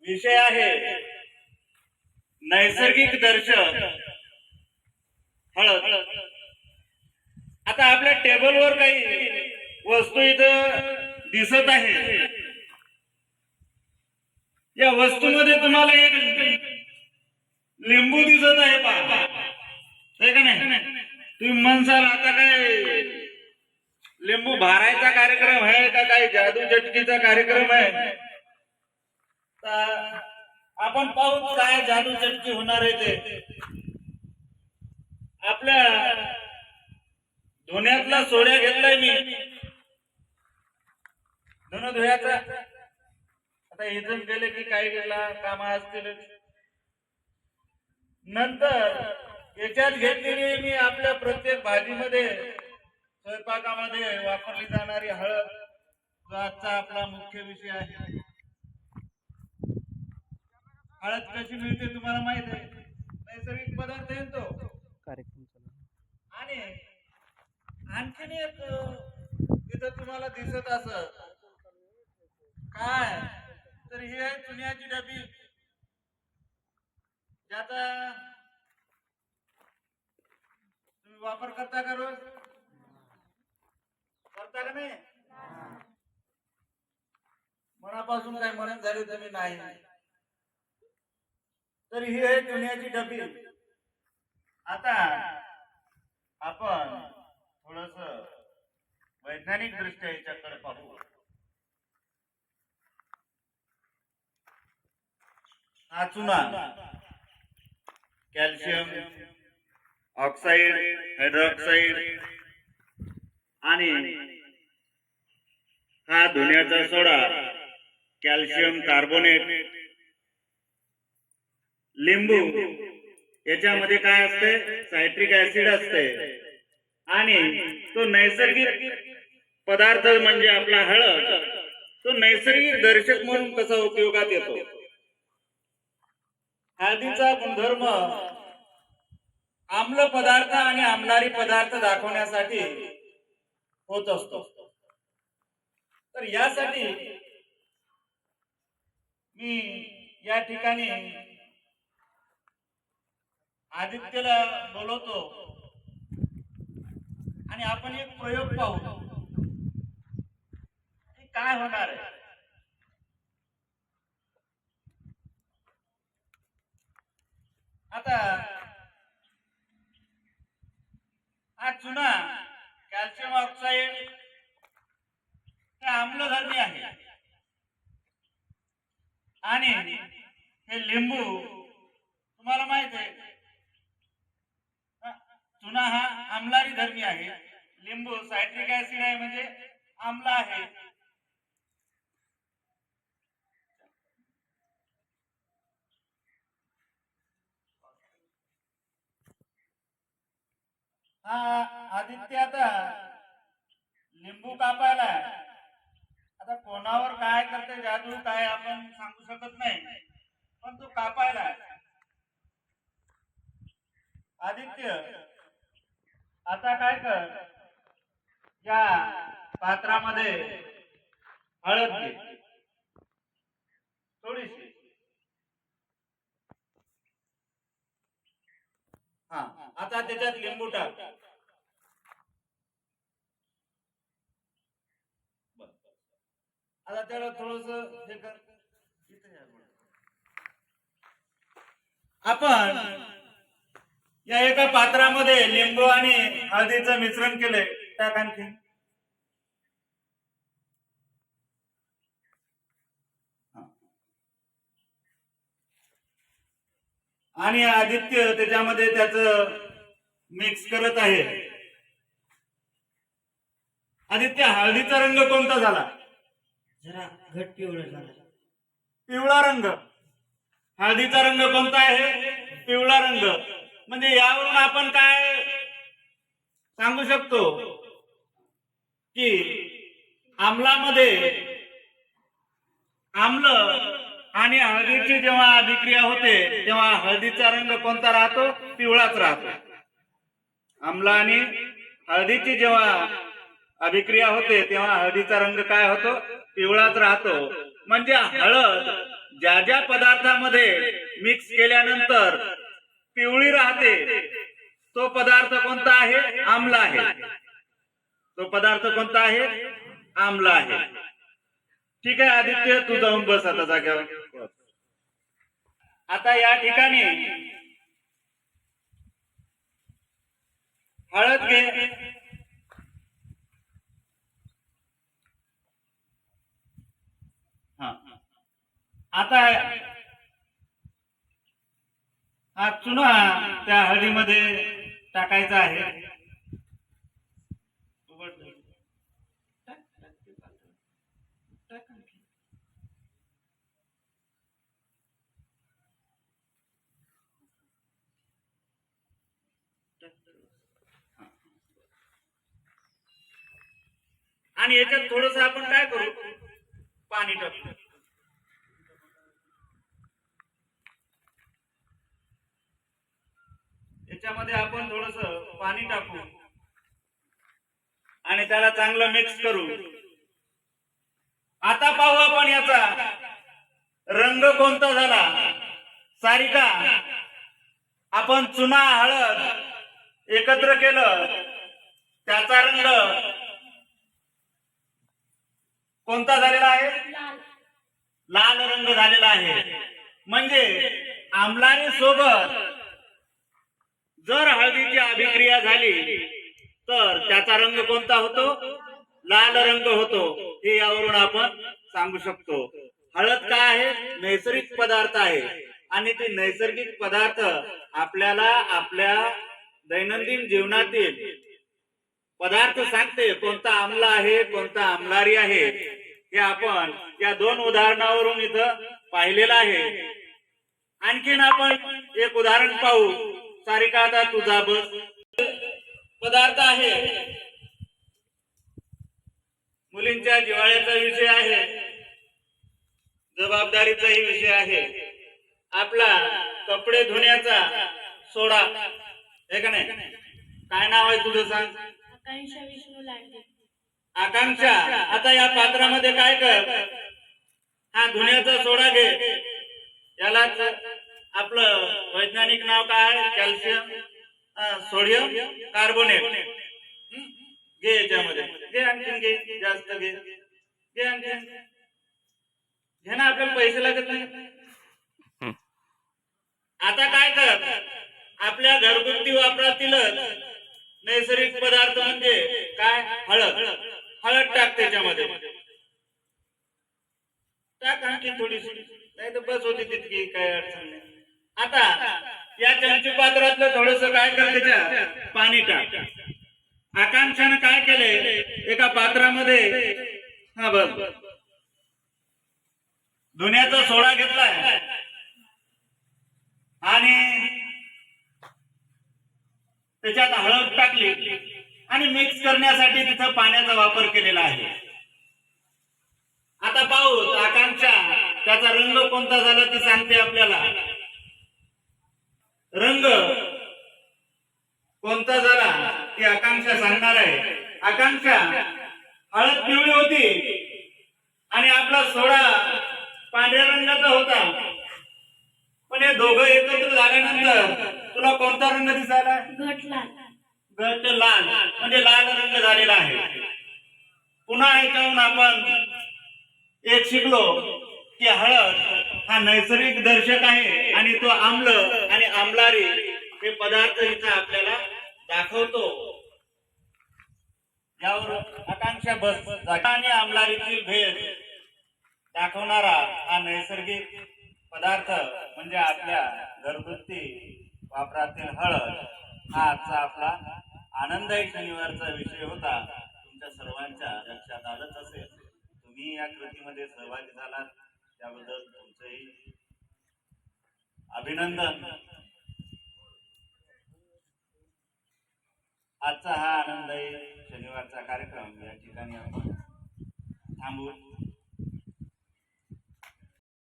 विषय आहे नैसर्गिक दर्शन हळद. आता आपल्या टेबलवर काही वस्तू इथं दिसत आहे. या वस्तूमध्ये तुम्हाला एक लिंबू दिसत आहे पहा, का नाही? तुम्ही म्हणसाल आता काय लिंबू भारायचा कार्यक्रम आहे का काय जादू चटकीचा कार्यक्रम आहे? आपण पाहू काय जादू चटकी होणार आहे ते. आपल्या धुण्यातला सोड्या घेतलाय मी, धुणं धुयाचा. आता इथून गेले की काय गेला कामा असतील. नंतर याच्यात घेतलेली मी आपल्या प्रत्येक भाजीमध्ये स्वयंपाकामध्ये वापरली जाणारी हळद, जो आजचा आपला मुख्य विषय आहे. हळद कशी मिळते तुम्हाला माहित आहे? नैसर्गिक पदार्थ आहे तो. आणि आणखीन एक तिथं तुम्हाला दिसत असत काय, तर ही आहे चुन्याची डबी, ज्याचा तुम्ही वापर करता का रोज? करता का नाही? मनापासून काय म्हणत झाले तुम्ही नाही. तर ही आहे चुन्याची डबी. आता आपण थोडस वैज्ञानिक दृष्ट्या याच्याकडे पाहू. हा चुना कॅल्शियम ऑक्साइड, हायड्रॉक्साइड आणि हा धुण्याचा सोडा कॅल्शियम कार्बोनेट, लिंबू याच्यामध्ये काय असते? सायट्रिक ऍसिड असते. आणि तो नैसर्गिक पदार्थ म्हणजे आपला हळद, तो नैसर्गिक दर्शक म्हणून कसा उपयोगात येतो? हळदीचा गुणधर्म आम्ल पदार्थ आणि आम्लारी पदार्थ दाखवण्यासाठी होत असतो. तर यासाठी मी या ठिकाणी आदित्यला बोलवतो आणि आपण एक प्रयोग पाहू की काय होणार आहे. आता हा चुना कॅल्शियम ऑक्साइड हे आम्लधर्मी आहे आणि हे लिंबू तुम्हाला माहित आहे. चुना हा आम्लारी धर्मी आहे, लिंबू सायट्रिक ऍसिड आहे म्हणजे आम्ल आहे. हा आदित्य आता लिंबू कापायला, आता कोणावर काय करते जादू काय आपण सांगू शकत नाही, पण तो कापायला. आदित्य आता काय कर, या पात्रामध्ये हळद घे थोडीशी. हा आता त्याच्यात लिंबू टाक. आता त्याला थोडस हे कर. आपण या एका पात्रामध्ये लिंबू आणि हळदीचं मिश्रण केलंय, टाक आणखी. आणि आदित्य त्याच्यामध्ये त्याच मिक्स करत आहे. आदित्य हळदीचा रंग कोणता झाला? जरा घट पिवळा झाला. पिवळा रंग. हळदीचा रंग कोणता आहे? पिवळा रंग. म्हणजे यावरून आपण काय सांगू शकतो की आम्लामध्ये आम्ल आणि हळदीची जेव्हा अभिक्रिया होते तेव्हा हळदीचा रंग कोणता राहतो? पिवळाच राहतो. आम्ल आणि हळदीची जेव्हा अभिक्रिया होते तेव्हा हळदीचा रंग काय होतो? पिवळाच राहतो. म्हणजे हळद ज्या ज्या पदार्थामध्ये मिक्स केल्यानंतर पिवळी राहते तो पदार्थ कोणता आहे? आम्ल आहे. तो पदार्थ कोणता आहे? आम्ल आहे. ठीक आहे आदित्य, तू जाऊन बस आता जाग्यावर. आता या ठिकाणी हळद घे. आता हा चुना त्या हळदीमध्ये टाकायचा आहे. आणि याच्यात थोडस आपण काय करू? पाणी टाकू. याच्यामध्ये आपण थोडस पाणी टाकू आणि त्याला चांगलं मिक्स करू. आता पाहू आपण याचा रंग कोणता झाला. सारिका, आपण चुना हळद एकत्र केलं, त्याचा रंग कोणता झालेला आहे? लाल रंग झालेला आहे. म्हणजे आम्लारी सोबत जर हळदीची अभिक्रिया झाली तर त्याचा रंग कोणता होतो? लाल रंग होतो. हे यावरून आपण सांगू शकतो. हळद काय आहे? नैसर्गिक पदार्थ आहे आणि ते नैसर्गिक पदार्थ आपल्याला आपल्या दैनंदिन जीवनातील पदार्थ सांगते कोणता आम्ल आहे, कोणता आम्लारी आहे. हे आपण या दोन उदाहरणावरून इथं पाहिलेलं आहे. आणखीन आपण एक उदाहरण पाहू. सारिका, आता तुझा बस. पदार्थ आहे, मुलींच्या जिव्हाळ्याचा विषय आहे, जबाबदारीचाही विषय आहे. आपला कपडे धुण्याचा सोडा आहे का नाही? काय नाव आहे तुझं सांग? आकांक्षा विष्णू लांडे. आकांक्षा, आता या पात्रामध्ये काय कर? हा धुण्याचा सोडा घे. यालाच आपलं वैज्ञानिक नाव काय? Calcium sodium carbonate. घे याच्यामध्ये. घे आणखीन घे, जास्त घे. घे आणखीन. घे ना, आपल्याला पैसे लागत नाही. आता काय कर? आपल्या घरगुती वापरातीलच नैसर्गिक पदार्थ म्हणजे काय? हळद. हळद टाक त्याच्यामध्ये. टाक आणखी थोडीशी, नाही तर बस होती तितकी, काय अडचण नाही. आता या चमची पात्रातलं थोडस काय कर? त्याच्यात पाणी टाक. आकांक्षाने काय केलंय? एका पात्रामध्ये हा बस धुण्याचा सोडा घेतलाय आणि त्याच्यात हळद टाकली आणि मिक्स करण्यासाठी तिथं पाण्याचा वापर केलेला आहे. आता पाहू आकांक्षा त्याचा रंग कोणता झाला ते सांगते आपल्याला. रंग कोणता झाला ती आकांक्षा सांगणार आहे. आकांक्षा, हळद पिवळी होती आणि आपला सोडा पांढऱ्या रंगाचा होता, पण हे दोघं एकत्र झाल्यानंतर तुला कोणता रंग दिसायला? घट लाल. घट लाल, म्हणजे लाल रंग झालेला आहे. पुन्हा याच्याहून आपण एक शिकलो की हळद हा नैसर्गिक दर्शक आहे आणि तो आम्ल आणि आम्लारी हे पदार्थ इथं आपल्याला दाखवतो. यावर आकांक्षा बस. आणि आम्लारीतील भेद दाखवणारा हा नैसर्गिक पदार्थ म्हणजे आपल्या घरगुती वापरातील हळद. हा आजचा आपला आनंददायी शनिवारचा विषय होता. तुमच्या सर्वांच्या लक्षात आलंच असेल. तुम्ही या कृतीमध्ये सहभागी झालात त्याबद्दल तुमचंही अभिनंदन. आजचा हा आनंददायी शनिवारचा कार्यक्रम या ठिकाणी आपण थांबवू.